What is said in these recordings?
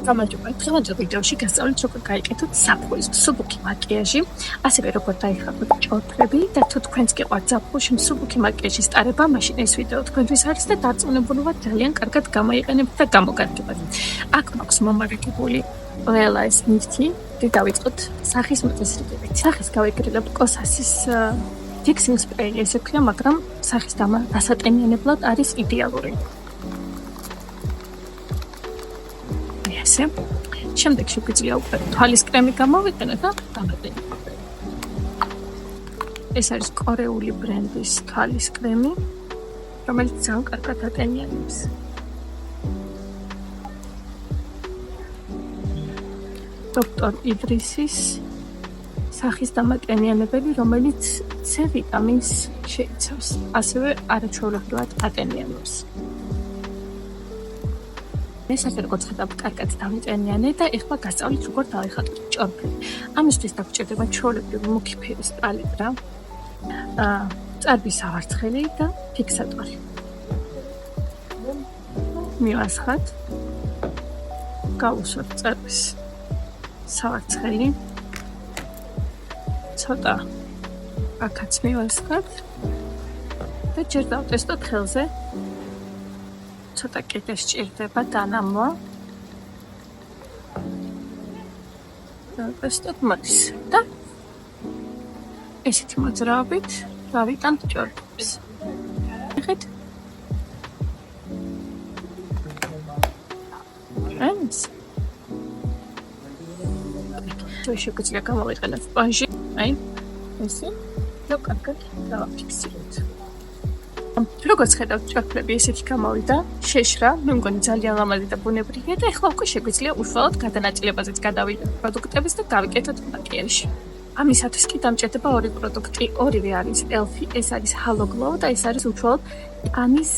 გამარჯობა. დღევანდელ ვიდეოში გასწავლით როგორ გაიკეთოთ ზაფხულის მსუბუქი მაკიაჟი, ასევე როგორ დაიხატოთ ჭორფები და თუ თქვენს გიყვართ ზაფხულში მსუბუქი მაკიაჟის ტარება, მაშინ ეს ვიდეო თქვენთვის არის და დარწმუნებული ვარ ძალიან კარგად გამოიყენებთ და გამოგარგებათ. აქ მაქვს მომარაგებული ყველა ეს ნივთი და დავიწყოთ სახის მოწესრიგებით. სახის გავეკრილებთ კოსასის ფიქსინგ სპრეი, ესე ვქნა, მაგრამ სახის დასატენიანებლად არის იდეალური. შემდეგში გვიძლია უკვე თვალის კრემი გამოვიყენო და დამატებითი. ეს არის კორეული ბრენდის თვალის კრემი, რომელიც ძალიან კარგად ატენიანებს. დოქტორ იდრისის სახის დამატენიანებელი, რომელიც C ვიტამინს შეიცავს, ასევე არაჩვეულებრივად ატენიანებს. ეს როგორც ხედავთ, კარგად დავიტენიანე და ეხლა გასწავლით როგორ დავიხატოთ ჭორფები. ამისთვის დაგჭირდება ჩვეულებრივი მუქი ფერის პალიტრა, წარბი სავარცხელი და ფიქსატორი. მივასხათ, გავუსვათ წარბის სავარცხელი, ცოტა აქაც მივასხათ და ჯერ დავტესტოთ ხელზე. ცოტა კიდე სჭირდება დანამვა. დავტესტოთ მას და ესეთი მოძრაობით დავიტანთ ჭორფებს. ნახეთ? ეს შეგვიძლია გამოვიყენოთ სპონჟი, აი, ესე და კარგად დავაფიქსიროთ. როგორც ხედავთ, ჭორფები ესეთი გამოვიდა, შეშრა, მე მგონი ძალიან ლამაზი და ბუნებრივია და ეხლა უკვე შეგვიძლია უშუალოდ გადანაწილებაზეც გადავიდეთ პროდუქტების და გავიკეთოთ მაკიაჟი. ამისათვის კი დამჭირდება ორი პროდუქტი, ორივე არის ელფი, ეს არის ჰალო გლოუ და ეს არის უშუალოდ ტანის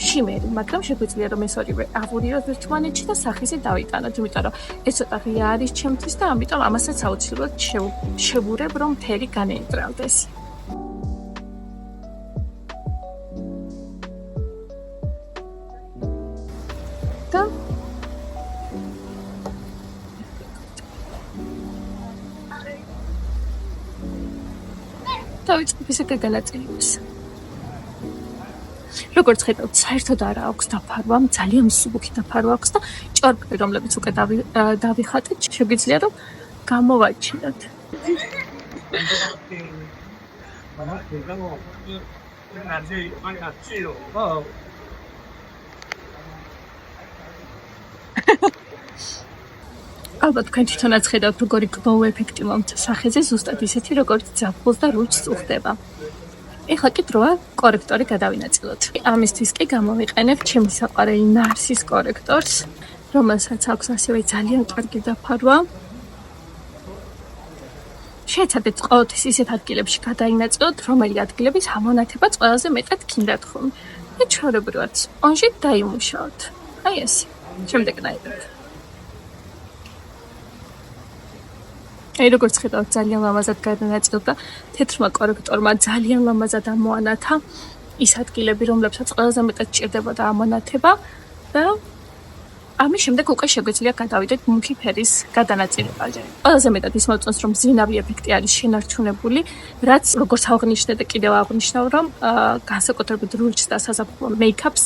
შიმერი, მაგრამ შეგვიძლია რომ ეს ორივე ავურიოთ ერთმანეთში და სახიზე დავიტანოთ, იმიტომ რომ ეს ცოტა ღია არის ჩემთვის და ამიტომ ამასაც აუცილებლად შევურებ, რომ მთელი განეიტრალდეს. დავიწყებ ესე განაწილებას. როგორც ხედავთ, საერთოდ არა აქვს დაფარვა, ძალიან მსუბუქი დაფარვა აქვს და ჭორფები, რომლებიც უკვე დავიხატეთ, შეგვიძლია რომ გამოვაჩინოთ. ალბათ თქვენ თვითონაც ხედავთ, როგორი გლოუ ეფექტი მომცა სახეზე, ზუსტად ისეთი, როგორც ზაფხულს და რუჩს უხდება. ეხლა კი დროა კორექტორი გადავინაწილოთ. ამისთვის კი გამოვიყენებ ჩემი საყვარელი ნარსის კორექტორს, რომელსაც აქვს ასევე ძალიან კარგი დაფარვა. შეეცადეთ ყოველთვის ისეთ ადგილებში გადაინაწილოთ, რომელი ადგილების ამონათებაც ყველაზე მეტად გინდათ ხოლმე. და ჩვეულებრივად სპონჟით დაიმუშაოთ. აი ეს, შემდეგნაირად. აი როგორც ხედავთ, ძალიან ლამაზად გადანაწილდა, თეთრმა კორექტორმა ძალიან ლამაზად ამოანათა ის ადგილები, რომლებსაც ყველაზე მეტად ჭირდებოდა ამონათება და ამის შემდეგ უკვე შეგვიძლია გადავიდეთ მუქი ფერის გადანაწილებაზე. ყველაზე მეტად ის მოწონს, რომ მზინავი ეფექტი არის შენარჩუნებული, რაც როგორც აღნიშნე და კიდევ აღნიშნავ, რომ განსაკუთრებით რუჩს და საზაფხულო მეიქაპს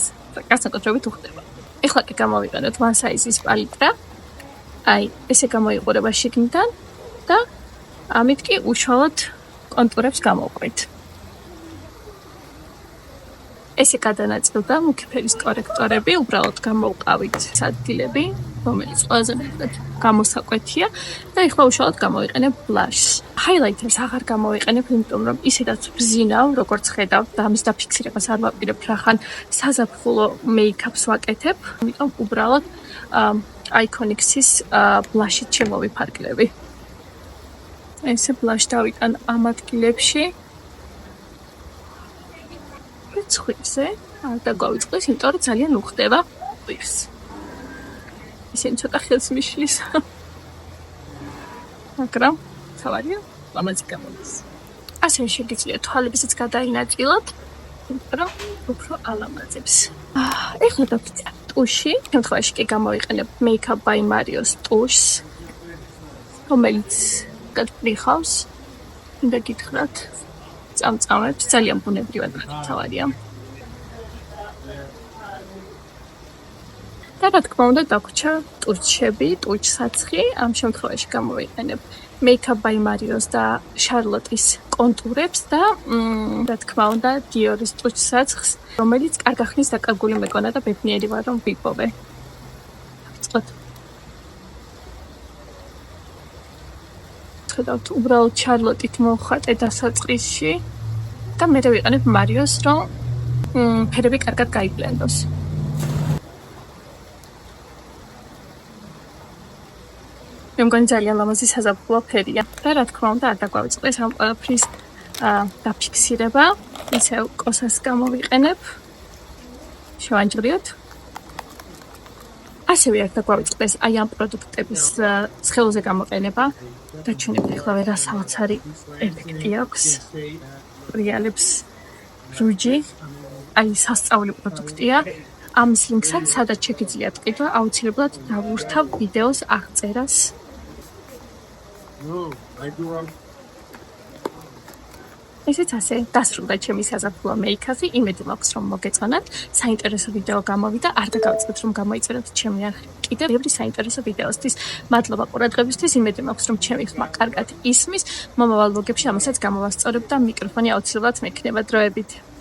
განსაკუთრებით უხდება. ეხლა კი გამოვიყენოთ one size-ის პალიტრა. აი, ესე გამოიყურება შიგნიდან. და ამით კი უშუალოდ კონტურებს გამოვყვეთ. ესე გადანაწილდა მუქი ფერის კორექტორები, უბრალოდ გამოვყავით ადგილები, რომელიც ყველაზე მეტად გამოსაკვეთია და ეხლა უშუალოდ გამოვიყენებ ბლაშს. ჰაილაითერს აღარ გამოვიყენებ, იმიტომ რომ ისედაც ბზინავ, როგორც ხედავთ, და ამის დაფიქსირებას არ ვაპირებ, რახან საზაფხულო მეიქაპს ვაკეთებ, ამიტომ უბრალოდ Iconics-ის ბლაშით შემოვიფარგლები. ესე ბლაშ დავიტან ამ ადგილებში. ცხვირზე არ დაგვაიწყდეს, იმიტომ რომ ძალიან უხდება პირს. ისინი ცოტა ხელს მიშლის. მაგრამ თავარია, ლამაზი გამოდის. ასევე შეგიძლია თვალებსაც გადაინაწილოთ, იმიტომ რომ უფრო ალამაზებს. ეხლა დავწერ. ტუში, შემთხვევაში კი გამოვიყენებ Makeup by Mario's ტუშს, რომელიც გაწვრიხავს. და გითხრათ, წამწამებს ძალიან ბუნებრივად თავარია. და რა თქმა უნდა დაგვრჩა ტურჩები, ტურჩსაცხი, ამ შემთხვევაში გამოვიყენებ Makeup by Mario's და Charlotte-ის კონტურებს და რა თქმა უნდა Dior-ის ტურჩსაცხს, რომელიც კარგა ხნის დაკარგული მეკონა და ბედნიერი ვარ რომ ვიპოვე. წოთ. ხედავთ, უბრალოდ Charlotte-ით მოვხატე დასაწყისში და მე ვიყენებ Mario's, რომ ფერები კარგად გაიბლენდოს. მე მგონი ძალიან ლამაზი საზაფხულო ფერია და რა თქმა უნდა არ დაგვავიწყდეს ამ ყველაფრის დაფიქსირება, ისევ კოსას გამოვიყენებ, შევანჯღრიოთ. ასევე არ დაგვავიწყდეს აი ამ პროდუქტების სხეულზე გამოყენება, დაჩვენებთ ახლა რა საოცარი ეფექტი აქვს, პრიალებს რუჯი, აი სასწაული პროდუქტია. ამის ლინკსაც სადაც შეგიძლიათ ყიდვა, აუცილებლად დავურთავ ვიდეოს აღწერას. ესეც ასე დასრულდა ჩემი საზაფხულო მეიქაპი. იმედი მაქვს რომ მოგეწონათ, საინტერესო ვიდეო გამოვიდა, არ დაგავიწყდეთ რომ გამოიწეროთ ჩემი არხი კიდევ ბევრი საინტერესო ვიდეოსთვის. მადლობა ყურადღებისთვის, იმედი მაქვს რომ ჩემი ხმა კარგად ისმის. მომავალ ვლოგებში ამასაც გამოვასწორებ და მიკროფონი აუცილებლად მექნება დროებით.